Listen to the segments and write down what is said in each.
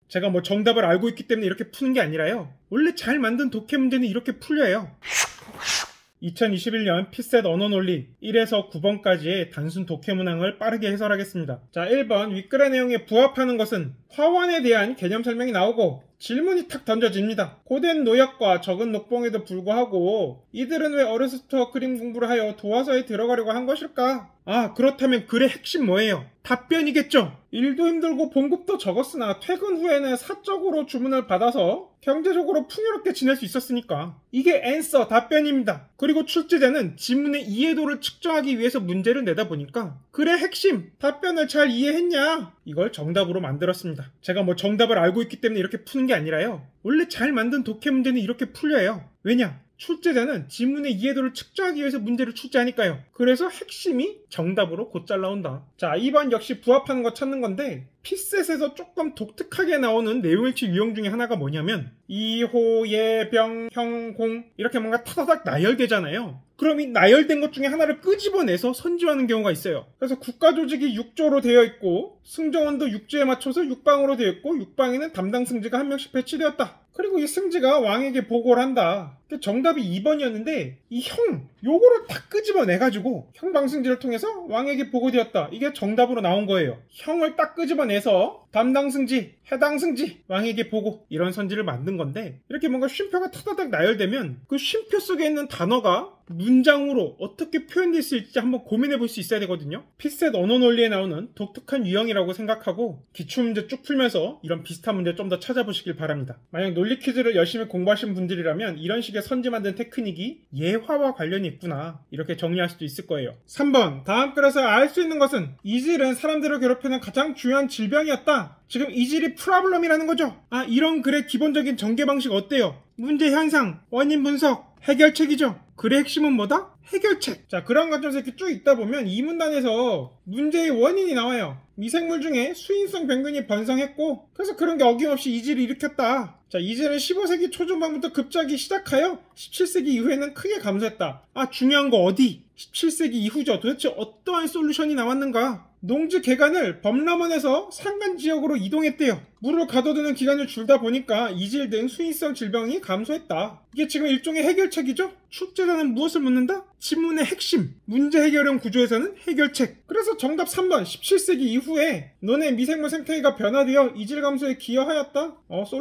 제가 뭐 정답을 알고 있기 때문에 이렇게 푸는 게 아니라요. 원래 잘 만든 독해 문제는 이렇게 풀려요. 2021년 피셋 언어논리 1에서 9번까지의 단순 독해 문항을 빠르게 해설하겠습니다. 자, 1번 윗글의 내용에 부합하는 것은 화원에 대한 개념 설명이 나오고 질문이 탁 던져집니다. 고된 노역과 적은 녹봉에도 불구하고 이들은 왜 어렸을부터 그림 공부를 하여 도화서에 들어가려고 한 것일까? 아, 그렇다면 글의 핵심 뭐예요? 답변이겠죠. 일도 힘들고 봉급도 적었으나 퇴근 후에는 사적으로 주문을 받아서 경제적으로 풍요롭게 지낼 수 있었으니까. 이게 앤서, 답변입니다. 그리고 출제자는 지문의 이해도를 측정하기 위해서 문제를 내다 보니까 글의 핵심, 답변을 잘 이해했냐? 이걸 정답으로 만들었습니다. 제가 뭐 정답을 알고 있기 때문에 이렇게 푸는 게 아니라요. 원래 잘 만든 독해 문제는 이렇게 풀려요. 왜냐? 출제자는 지문의 이해도를 측정하기 위해서 문제를 출제하니까요. 그래서 핵심이 정답으로 곧잘 나온다. 자, 2번 역시 부합하는 거 찾는 건데 피셋에서 조금 독특하게 나오는 내용일치 유형 중에 하나가 뭐냐면 이호, 예, 병, 형, 공 이렇게 뭔가 타다닥 나열되잖아요. 그럼 이 나열된 것 중에 하나를 끄집어내서 선지하는 경우가 있어요. 그래서 국가조직이 6조로 되어 있고 승정원도 6조에 맞춰서 6방으로 되어 있고 6방에는 담당 승지가 한 명씩 배치되었다. 그리고 이 승지가 왕에게 보고를 한다. 정답이 2번이었는데 이 형, 요거를 다 끄집어내가지고 형방승지를 통해서 왕에게 보고되었다. 이게 정답으로 나온 거예요. 형을 딱 끄집어내서 담당 승지, 해당 승지, 왕에게 보고 이런 선지를 만든 건데 이렇게 뭔가 쉼표가 타다닥 나열되면 그 쉼표 속에 있는 단어가 문장으로 어떻게 표현될 수 있을지 한번 고민해 볼 수 있어야 되거든요. 피셋 언어논리에 나오는 독특한 유형이라고 생각하고 기출문제 쭉 풀면서 이런 비슷한 문제 좀 더 찾아보시길 바랍니다. 만약 논리 퀴즈를 열심히 공부하신 분들이라면 이런 식의 선지 만든 테크닉이 예화와 관련이 있구나 이렇게 정리할 수도 있을 거예요. 3번 다음 글에서 알 수 있는 것은 이질은 사람들을 괴롭히는 가장 중요한 질병이었다. 지금 이질이 프로블럼이라는 거죠. 아, 이런 글의 기본적인 전개 방식 어때요? 문제 현상, 원인 분석, 해결책이죠. 글의 핵심은 뭐다? 해결책. 자, 그런 관점에서 이렇게 쭉 읽다 보면 이 문단에서 문제의 원인이 나와요. 미생물 중에 수인성 병균이 번성했고 그래서 그런 게 어김없이 이질을 일으켰다. 자, 이질은 15세기 초중반부터 급작이 시작하여 17세기 이후에는 크게 감소했다. 아, 중요한 거 어디? 17세기 이후죠. 도대체 어떠한 솔루션이 나왔는가? 농지 개간을 범람원에서 산간 지역으로 이동했대요. 물을 가둬두는 기간을 줄다 보니까 이질 등 수인성 질병이 감소했다. 이게 지금 일종의 해결책이죠? 출제자는 무엇을 묻는다? 지문의 핵심, 문제 해결형 구조에서는 해결책. 그래서 정답 3번, 17세기 이후에 너네 미생물 생태계가 변화되어 이질 감소에 기여하였다?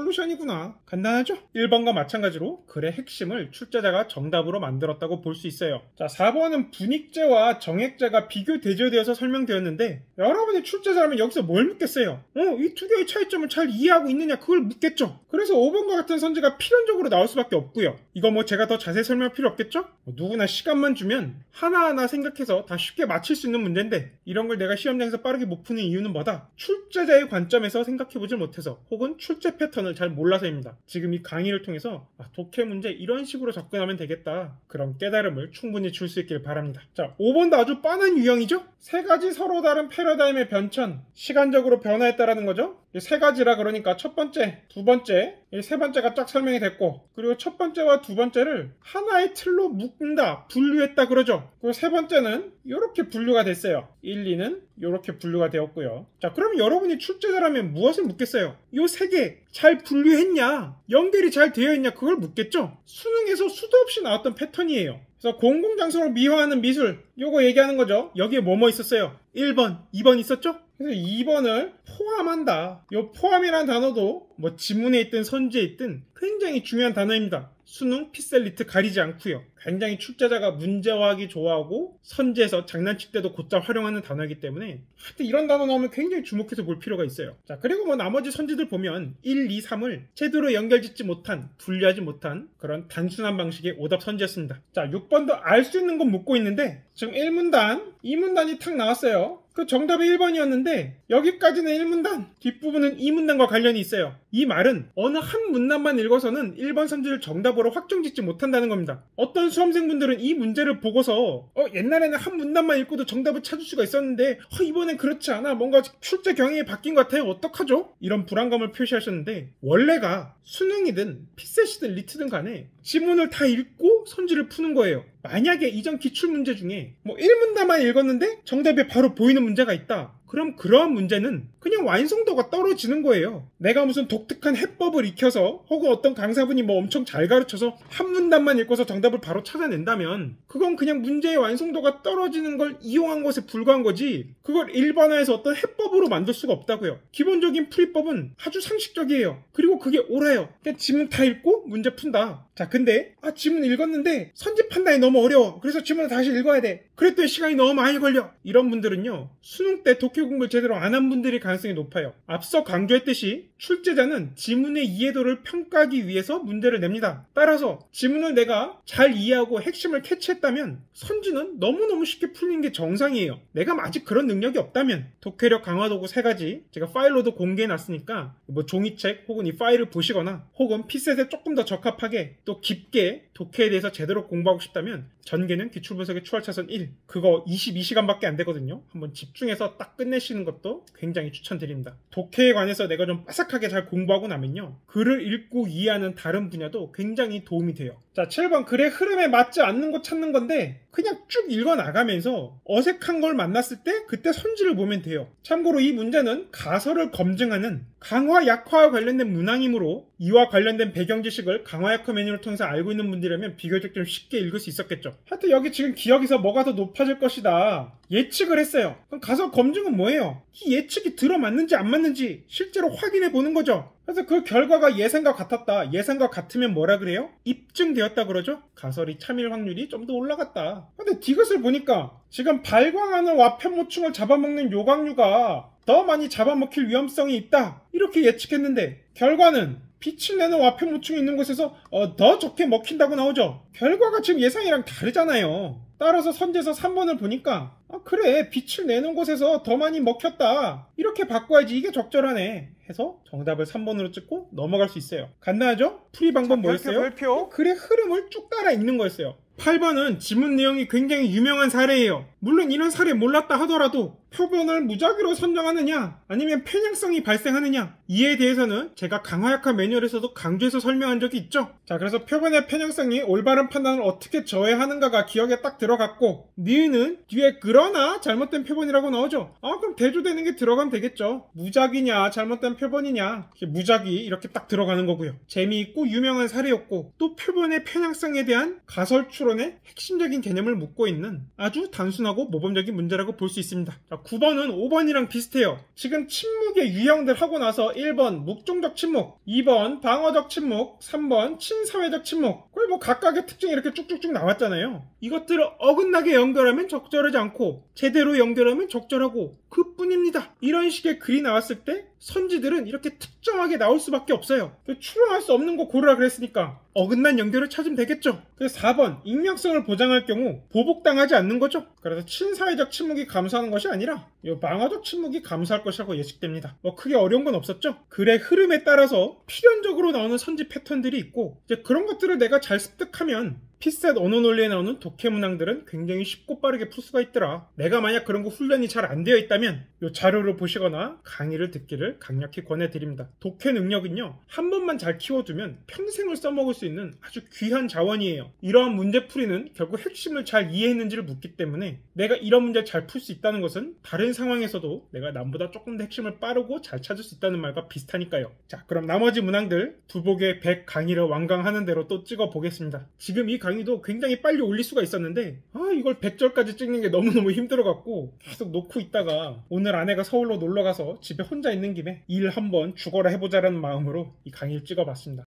솔루션이구나. 간단하죠? 1번과 마찬가지로 글의 핵심을 출제자가 정답으로 만들었다고 볼 수 있어요. 자, 4번은 분익제와 정액제가 비교 대조되어서 설명되었는데 여러분이 출제자라면 여기서 뭘 묻겠어요? 이 두 개의 차이점을 잘 이해하고 있느냐 그걸 묻겠죠. 그래서 5번과 같은 선지가 필연적으로 나올 수밖에 없고요. 이거 뭐 제가 더 자세히 설명할 필요 없겠죠? 누구나 시간만 주면 하나하나 생각해서 다 쉽게 맞힐 수 있는 문제인데 이런 걸 내가 시험장에서 빠르게 못 푸는 이유는 뭐다? 출제자의 관점에서 생각해보질 못해서 혹은 출제 패턴을 잘 몰라서입니다. 지금 이 강의를 통해서 독해 문제 이런 식으로 접근하면 되겠다. 그런 깨달음을 충분히 줄 수 있길 바랍니다. 자, 5번도 아주 뻔한 유형이죠? 세 가지 서로 다른 패러다임의 변천, 시간적으로 변화했다라는 거죠? 세 가지라 그러니까 첫 번째, 두 번째, 세 번째가 쫙 설명이 됐고 그리고 첫 번째와 두 번째를 하나의 틀로 묶는다, 분류했다 그러죠. 그리고 세 번째는 이렇게 분류가 됐어요. 1, 2는 이렇게 분류가 되었고요. 자, 그럼 여러분이 출제자라면 무엇을 묻겠어요? 이 세 개 잘 분류했냐? 연결이 잘 되어 있냐? 그걸 묻겠죠? 수능에서 수도 없이 나왔던 패턴이에요. 그래서 공공장소를 미화하는 미술 요거 얘기하는 거죠. 여기에 뭐뭐 있었어요? 1번, 2번 있었죠? 그래서 2번을 포함한다. 요 포함이라는 단어도 뭐 지문에 있든 선지에 있든 굉장히 중요한 단어입니다. 수능, 피셋, 리트 가리지 않고요. 굉장히 출제자가 문제화하기 좋아하고 선지에서 장난칠 때도 곧잘 활용하는 단어이기 때문에 하여튼 이런 단어 나오면 굉장히 주목해서 볼 필요가 있어요. 자, 그리고 뭐 나머지 선지들 보면 1, 2, 3을 제대로 연결짓지 못한, 분류하지 못한 그런 단순한 방식의 오답 선지였습니다. 자, 6번도 알 수 있는 건 묻고 있는데 지금 1문단, 2문단이 탁 나왔어요. 그 정답이 1번이었는데 여기까지는 1문단, 뒷부분은 2문단과 관련이 있어요. 이 말은 어느 한 문단만 읽어서는 1번 선지를 정답으로 확정짓지 못한다는 겁니다. 어떤 수험생분들은 이 문제를 보고서 옛날에는 한 문단만 읽고도 정답을 찾을 수가 있었는데 이번엔 그렇지 않아. 뭔가 출제 경향이 바뀐 것 같아요. 어떡하죠? 이런 불안감을 표시하셨는데 원래가 수능이든 피셋이든 리트든 간에 지문을 다 읽고 선지를 푸는 거예요. 만약에 이전 기출문제 중에 뭐 1문단만 읽었는데 정답이 바로 보이는 문제가 있다. 그럼 그러한 문제는 그냥 완성도가 떨어지는 거예요. 내가 무슨 독특한 해법을 익혀서 혹은 어떤 강사분이 뭐 엄청 잘 가르쳐서 한 문단만 읽고서 정답을 바로 찾아낸다면 그건 그냥 문제의 완성도가 떨어지는 걸 이용한 것에 불과한 거지, 그걸 일반화해서 어떤 해법으로 만들 수가 없다고요. 기본적인 풀이법은 아주 상식적이에요. 그리고 그게 옳아요. 그냥 지문 다 읽고 문제 푼다. 자, 근데 지문 읽었는데 선지 판단이 너무 어려워. 그래서 지문을 다시 읽어야 돼. 그랬더니 시간이 너무 많이 걸려. 이런 분들은요, 수능 때 독해 공부를 제대로 안 한 분들이 가능성이 높아요. 앞서 강조했듯이 출제자는 지문의 이해도를 평가하기 위해서 문제를 냅니다. 따라서 지문을 내가 잘 이해하고 핵심을 캐치했다면 선지는 너무너무 쉽게 풀리는 게 정상이에요. 내가 아직 그런 능력이 없다면 독해력 강화 도구 3가지 제가 파일로도 공개해놨으니까 뭐 종이책 혹은 이 파일을 보시거나 혹은 피셋에 조금 더 적합하게 또 깊게 독해에 대해서 제대로 공부하고 싶다면 전개는 기출분석의 추월차선 1, 그거 22시간밖에 안 되거든요. 한번 집중해서 딱 끝내시는 것도 굉장히 추천드립니다. 독해에 관해서 내가 좀 빠삭하게 잘 공부하고 나면요, 글을 읽고 이해하는 다른 분야도 굉장히 도움이 돼요. 자, 7번 글의 흐름에 맞지 않는 거 찾는 건데 그냥 쭉 읽어나가면서 어색한 걸 만났을 때 그때 선지를 보면 돼요. 참고로 이 문제는 가설을 검증하는 강화 약화와 관련된 문항이므로 이와 관련된 배경 지식을 강화 약화 메뉴를 통해서 알고 있는 분들이라면 비교적 좀 쉽게 읽을 수 있었겠죠. 하여튼 여기 지금 기억에서 뭐가 더 높아질 것이다 예측을 했어요. 그럼 가설 검증은 뭐예요? 이 예측이 들어맞는지 안 맞는지 실제로 확인해 보는 거죠. 그래서 그 결과가 예상과 같았다. 예상과 같으면 뭐라 그래요? 입증되었다 그러죠. 가설이 참일 확률이 좀 더 올라갔다. 근데 디귿을 보니까 지금 발광하는 와편모충을 잡아먹는 요강류가 더 많이 잡아먹힐 위험성이 있다, 이렇게 예측했는데 결과는 빛을 내는 와편모충이 있는 곳에서 더 적게 먹힌다고 나오죠. 결과가 지금 예상이랑 다르잖아요. 따라서 선지에서 3번을 보니까 그래, 빛을 내는 곳에서 더 많이 먹혔다, 이렇게 바꿔야지 이게 적절하네 해서 정답을 3번으로 찍고 넘어갈 수 있어요. 간단하죠? 풀이 방법 뭐였어요? 별표. 글의 흐름을 쭉 따라 읽는 거였어요. 8번은 지문 내용이 굉장히 유명한 사례예요. 물론 이런 사례 몰랐다 하더라도 표본을 무작위로 선정하느냐 아니면 편향성이 발생하느냐, 이에 대해서는 제가 강화약화 매뉴얼에서도 강조해서 설명한 적이 있죠. 자, 그래서 표본의 편향성이 올바른 판단을 어떻게 저해하는가가 기억에 딱 들어갔고, 니은은 뒤에 그러나 잘못된 표본이라고 나오죠. 그럼 대조되는 게 들어가면 되겠죠. 무작위냐 잘못된 표본이냐, 무작위 이렇게 딱 들어가는 거고요. 재미있고 유명한 사례였고, 또 표본의 편향성에 대한 가설 추론의 핵심적인 개념을 묻고 있는 아주 단순하고 모범적인 문제라고 볼 수 있습니다. 자, 9번은 5번이랑 비슷해요. 지금 침묵의 유형들 하고 나서 1번 묵종적 침묵, 2번 방어적 침묵, 3번 친사회적 침묵, 그걸 뭐 각각의 특징이 이렇게 쭉쭉쭉 나왔잖아요. 이것들을 어긋나게 연결하면 적절하지 않고 제대로 연결하면 적절하고 그뿐입니다. 이런 식의 글이 나왔을 때 선지들은 이렇게 특정하게 나올 수밖에 없어요. 추론할 수 없는 거 고르라 그랬으니까 어긋난 연결을 찾으면 되겠죠. 그래서 4번 익명성을 보장할 경우 보복당하지 않는 거죠. 그래서 친사회적 침묵이 감소하는 것이 아니라 방어적 침묵이 감소할 것이라고 예측됩니다. 뭐 크게 어려운 건 없었죠. 글의 흐름에 따라서 필연적으로 나오는 선지 패턴들이 있고, 이제 그런 것들을 내가 잘 습득하면 피셋 언어 논리에 나오는 독해 문항들은 굉장히 쉽고 빠르게 풀 수가 있더라. 내가 만약 그런 거 훈련이 잘 안 되어 있다면 이 자료를 보시거나 강의를 듣기를 강력히 권해드립니다. 독해 능력은요, 한 번만 잘 키워두면 평생을 써먹을 수 있는 아주 귀한 자원이에요. 이러한 문제풀이는 결국 핵심을 잘 이해했는지를 묻기 때문에 내가 이런 문제를 잘 풀 수 있다는 것은 다른 상황에서도 내가 남보다 조금 더 핵심을 빠르고 잘 찾을 수 있다는 말과 비슷하니까요. 자, 그럼 나머지 문항들 두복의 100 강의를 완강하는 대로 또 찍어 보겠습니다. 지금 이 강의도 굉장히 빨리 올릴 수가 있었는데 이걸 100절까지 찍는 게 너무너무 힘들어갖고 계속 놓고 있다가 오늘 아내가 서울로 놀러가서 집에 혼자 있는 김에 일 한번 죽어라 해보자라는 마음으로 이 강의를 찍어봤습니다.